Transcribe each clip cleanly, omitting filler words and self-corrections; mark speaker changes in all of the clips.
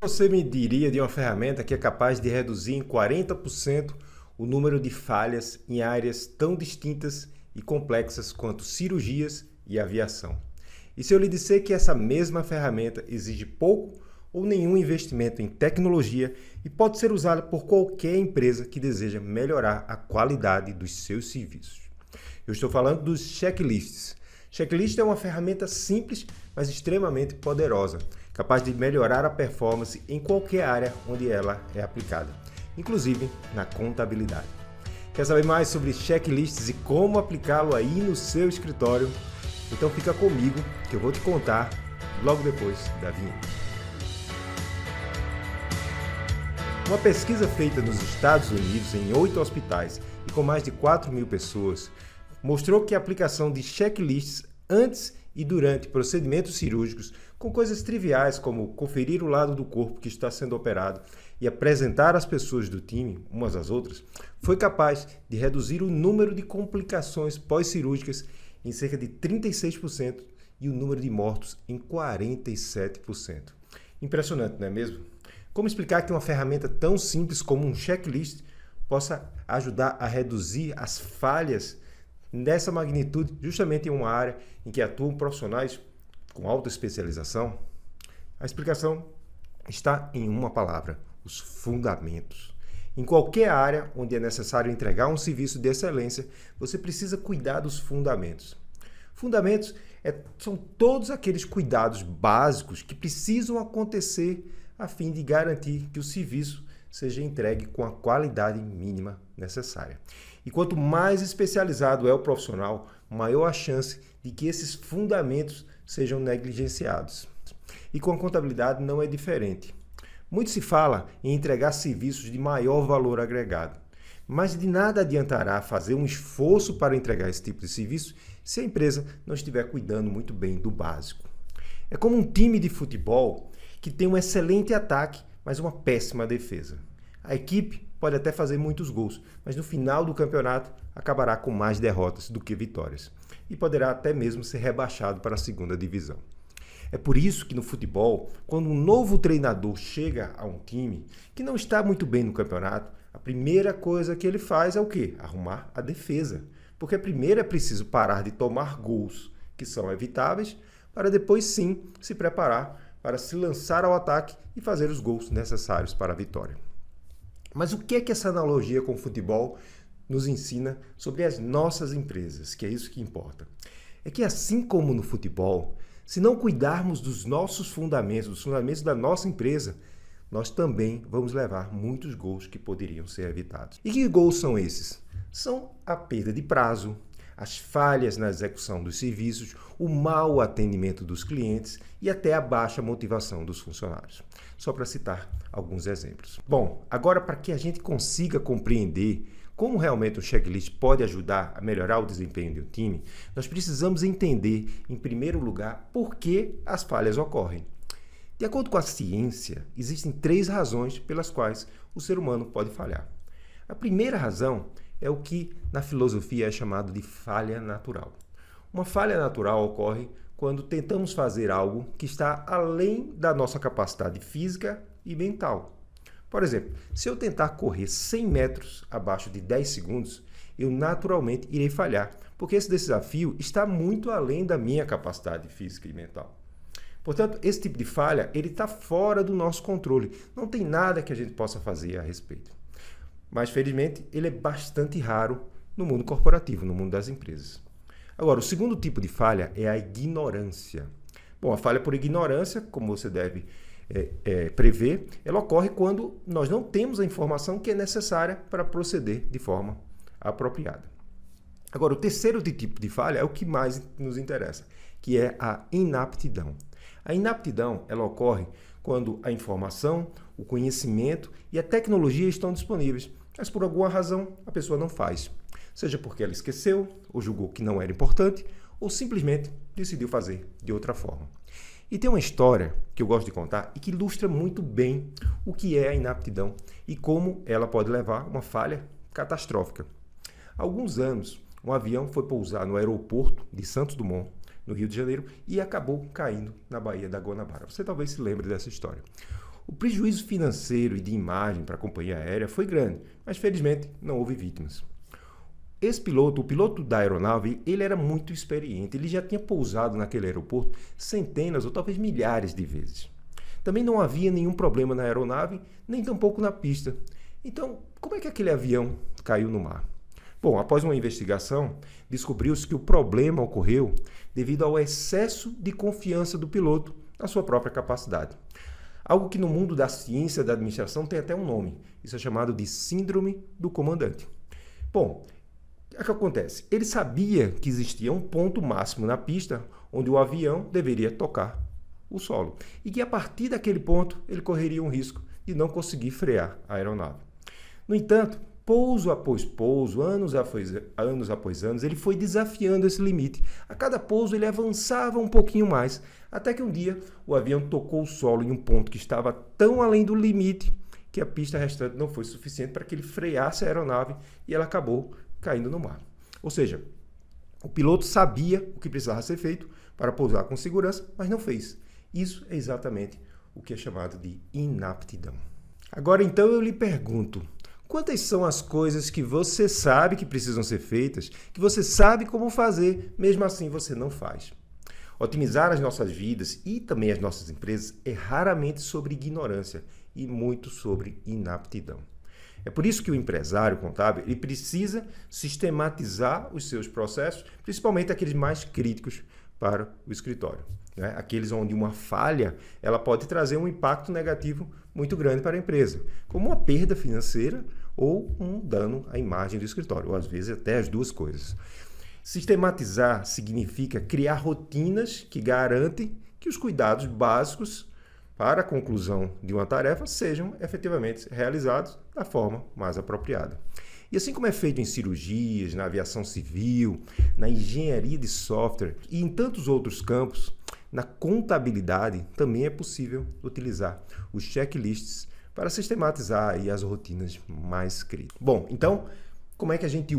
Speaker 1: Você me diria de uma ferramenta que é capaz de reduzir em 40% o número de falhas em áreas tão distintas e complexas quanto cirurgias e aviação? E se eu lhe disser que essa mesma ferramenta exige pouco ou nenhum investimento em tecnologia e pode ser usada por qualquer empresa que deseja melhorar a qualidade dos seus serviços? Eu estou falando dos checklists. Checklist é uma ferramenta simples, mas extremamente poderosa, capaz de melhorar a performance em qualquer área onde ela é aplicada, inclusive na contabilidade. Quer saber mais sobre checklists e como aplicá-lo aí no seu escritório? Então fica comigo que eu vou te contar logo depois da vinheta. Uma pesquisa feita nos Estados Unidos em 8 hospitais e com mais de 4.000 pessoas mostrou que a aplicação de checklists antes e durante procedimentos cirúrgicos, com coisas triviais como conferir o lado do corpo que está sendo operado e apresentar as pessoas do time, umas às outras, foi capaz de reduzir o número de complicações pós-cirúrgicas em cerca de 36% e o número de mortos em 47%. Impressionante, não é mesmo? Como explicar que uma ferramenta tão simples como um checklist possa ajudar a reduzir as falhas nessa magnitude, justamente em uma área em que atuam profissionais com alta especialização? A explicação está em uma palavra: os fundamentos. Em qualquer área onde é necessário entregar um serviço de excelência, você precisa cuidar dos fundamentos. Fundamentos são todos aqueles cuidados básicos que precisam acontecer a fim de garantir que o serviço seja entregue com a qualidade mínima necessária. E quanto mais especializado é o profissional, maior a chance de que esses fundamentos sejam negligenciados. E com a contabilidade não é diferente. Muito se fala em entregar serviços de maior valor agregado, mas de nada adiantará fazer um esforço para entregar esse tipo de serviço se a empresa não estiver cuidando muito bem do básico. É como um time de futebol que tem um excelente ataque, mas uma péssima defesa. A equipe pode até fazer muitos gols, mas no final do campeonato acabará com mais derrotas do que vitórias e poderá até mesmo ser rebaixado para a segunda divisão. É por isso que no futebol, quando um novo treinador chega a um time que não está muito bem no campeonato, a primeira coisa que ele faz é o quê? Arrumar a defesa. Porque primeiro é preciso parar de tomar gols que são evitáveis, para depois sim se preparar para se lançar ao ataque e fazer os gols necessários para a vitória. Mas o que é que essa analogia com o futebol nos ensina sobre as nossas empresas, que é isso que importa? É que assim como no futebol, se não cuidarmos dos nossos fundamentos, dos fundamentos da nossa empresa, nós também vamos levar muitos gols que poderiam ser evitados. E que gols são esses? São a perda de prazo, as falhas na execução dos serviços, o mau atendimento dos clientes e até a baixa motivação dos funcionários. Só para citar alguns exemplos. Bom, agora para que a gente consiga compreender como realmente o checklist pode ajudar a melhorar o desempenho de um time, nós precisamos entender, em primeiro lugar, por que as falhas ocorrem. De acordo com a ciência, existem 3 razões pelas quais o ser humano pode falhar. A primeira razão é o que na filosofia é chamado de falha natural. Uma falha natural ocorre quando tentamos fazer algo que está além da nossa capacidade física e mental. Por exemplo, se eu tentar correr 100 metros abaixo de 10 segundos, eu naturalmente irei falhar, porque esse desafio está muito além da minha capacidade física e mental. Portanto, esse tipo de falha ele está fora do nosso controle. Não tem nada que a gente possa fazer a respeito. Mas, felizmente, ele é bastante raro no mundo corporativo, no mundo das empresas. Agora, o segundo tipo de falha é a ignorância. Bom, a falha por ignorância, como você deve prever, ela ocorre quando nós não temos a informação que é necessária para proceder de forma apropriada. Agora, o terceiro tipo de falha é o que mais nos interessa, que é a inaptidão. A inaptidão ela ocorre quando a informação, o conhecimento e a tecnologia estão disponíveis, mas por alguma razão a pessoa não faz. Seja porque ela esqueceu, ou julgou que não era importante, ou simplesmente decidiu fazer de outra forma. E tem uma história que eu gosto de contar e que ilustra muito bem o que é a inaptidão e como ela pode levar a uma falha catastrófica. Há alguns anos, um avião foi pousar no aeroporto de Santos Dumont, no Rio de Janeiro, e acabou caindo na Baía da Guanabara. Você talvez se lembre dessa história. O prejuízo financeiro e de imagem para a companhia aérea foi grande, mas felizmente não houve vítimas. Esse piloto, o piloto da aeronave, ele era muito experiente, ele já tinha pousado naquele aeroporto centenas ou talvez milhares de vezes. Também não havia nenhum problema na aeronave, nem tampouco na pista. Então, como é que aquele avião caiu no mar? Bom, após uma investigação, descobriu-se que o problema ocorreu devido ao excesso de confiança do piloto na sua própria capacidade. Algo que no mundo da ciência e da administração tem até um nome. Isso é chamado de síndrome do comandante. Bom, o que acontece? Ele sabia que existia um ponto máximo na pista onde o avião deveria tocar o solo e que a partir daquele ponto ele correria um risco de não conseguir frear a aeronave. No entanto, pouso após pouso, anos após anos, ele foi desafiando esse limite. A cada pouso ele avançava um pouquinho mais, até que um dia o avião tocou o solo em um ponto que estava tão além do limite que a pista restante não foi suficiente para que ele freasse a aeronave e ela acabou caindo no mar. Ou seja, o piloto sabia o que precisava ser feito para pousar com segurança, mas não fez. Isso é exatamente o que é chamado de inaptidão. Agora então eu lhe pergunto, quantas são as coisas que você sabe que precisam ser feitas, que você sabe como fazer, mesmo assim você não faz? Otimizar as nossas vidas e também as nossas empresas é raramente sobre ignorância e muito sobre inaptidão. É por isso que o empresário contábil ele precisa sistematizar os seus processos, principalmente aqueles mais críticos para o escritório. Aqueles onde uma falha ela pode trazer um impacto negativo muito grande para a empresa, como uma perda financeira ou um dano à imagem do escritório, ou às vezes até as duas coisas. Sistematizar significa criar rotinas que garantem que os cuidados básicos para a conclusão de uma tarefa sejam efetivamente realizados da forma mais apropriada. E assim como é feito em cirurgias, na aviação civil, na engenharia de software e em tantos outros campos, na contabilidade também é possível utilizar os checklists para sistematizar aí as rotinas mais críticas. Bom, então, como é que a gente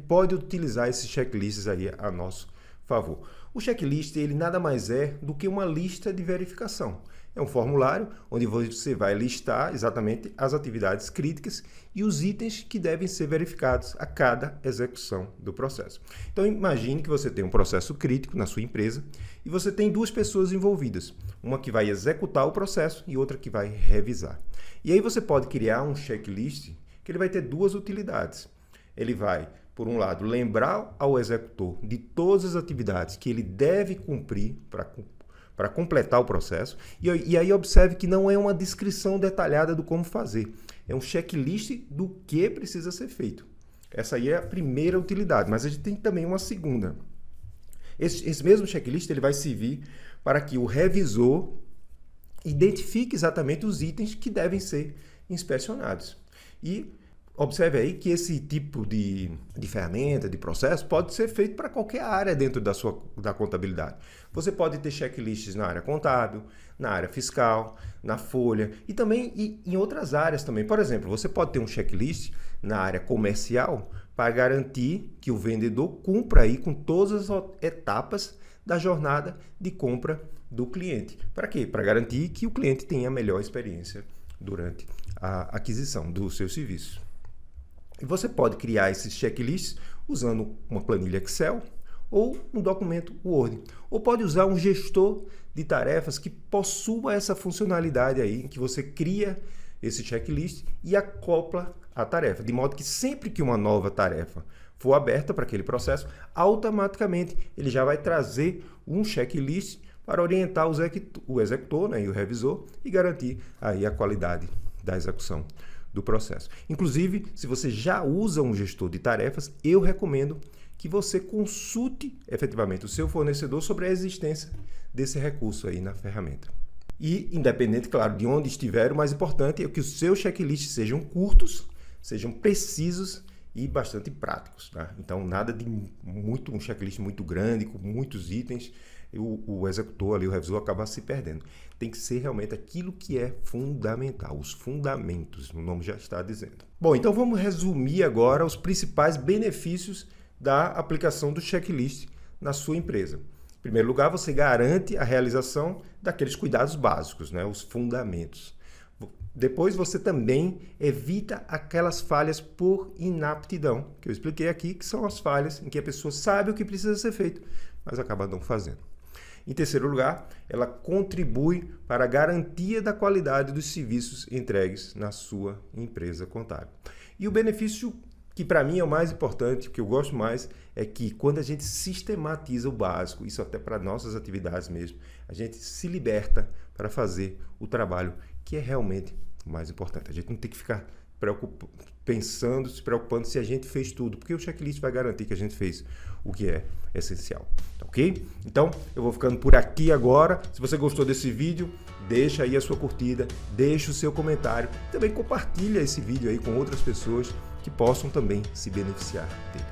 Speaker 1: pode utilizar esses checklists aí a nosso favor? O checklist ele nada mais é do que uma lista de verificação. É um formulário onde você vai listar exatamente as atividades críticas e os itens que devem ser verificados a cada execução do processo. Então imagine que você tem um processo crítico na sua empresa e você tem duas pessoas envolvidas, uma que vai executar o processo e outra que vai revisar. E aí você pode criar um checklist que ele vai ter duas utilidades. Ele vai, por um lado, lembrar ao executor de todas as atividades que ele deve cumprir para completar o processo. E aí observe que não é uma descrição detalhada do como fazer. É um checklist do que precisa ser feito. Essa aí é a primeira utilidade, mas a gente tem também uma segunda. Esse mesmo checklist ele vai servir para que o revisor identifique exatamente os itens que devem ser inspecionados. E observe aí que esse tipo de ferramenta, de processo, pode ser feito para qualquer área dentro da contabilidade. Você pode ter checklists na área contábil, na área fiscal, na folha e também em outras áreas também. Por exemplo, você pode ter um checklist na área comercial para garantir que o vendedor cumpra aí com todas as etapas da jornada de compra do cliente. Para quê? Para garantir que o cliente tenha a melhor experiência durante a aquisição do seu serviço. E você pode criar esses checklists usando uma planilha Excel ou um documento Word. Ou pode usar um gestor de tarefas que possua essa funcionalidade aí, em que você cria esse checklist e acopla a tarefa. De modo que sempre que uma nova tarefa for aberta para aquele processo, automaticamente ele já vai trazer um checklist para orientar o executor, né, e o revisor e garantir aí a qualidade da execução do processo. Inclusive, se você já usa um gestor de tarefas, eu recomendo que você consulte efetivamente o seu fornecedor sobre a existência desse recurso aí na ferramenta. E, independente, claro, de onde estiver, o mais importante é que os seus checklists sejam curtos, sejam precisos e bastante práticos. Tá? Então, nada de um checklist muito grande, com muitos itens, o executor ali, o revisor, acaba se perdendo. Tem que ser realmente aquilo que é fundamental, os fundamentos, o nome já está dizendo. Bom, então vamos resumir agora os principais benefícios da aplicação do checklist na sua empresa. primeiro lugar, você garante a realização daqueles cuidados básicos, né? Os fundamentos. Depois, você também evita aquelas falhas por inaptidão, que eu expliquei aqui, que são as falhas em que a pessoa sabe o que precisa ser feito, mas acaba não fazendo. Em terceiro lugar, ela contribui para a garantia da qualidade dos serviços entregues na sua empresa contábil. E o benefício que para mim é o mais importante, o que eu gosto mais, é que quando a gente sistematiza o básico, isso até para nossas atividades mesmo, a gente se liberta para fazer o trabalho que é realmente o mais importante. A gente não tem que ficar se preocupando se a gente fez tudo, porque o checklist vai garantir que a gente fez o que é essencial, ok? Então, eu vou ficando por aqui agora. Se você gostou desse vídeo, deixa aí a sua curtida, deixa o seu comentário, também compartilha esse vídeo aí com outras pessoas que possam também se beneficiar dele.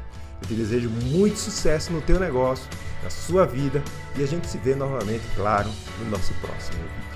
Speaker 1: Eu te desejo muito sucesso no teu negócio, na sua vida, e a gente se vê novamente, claro, no nosso próximo vídeo.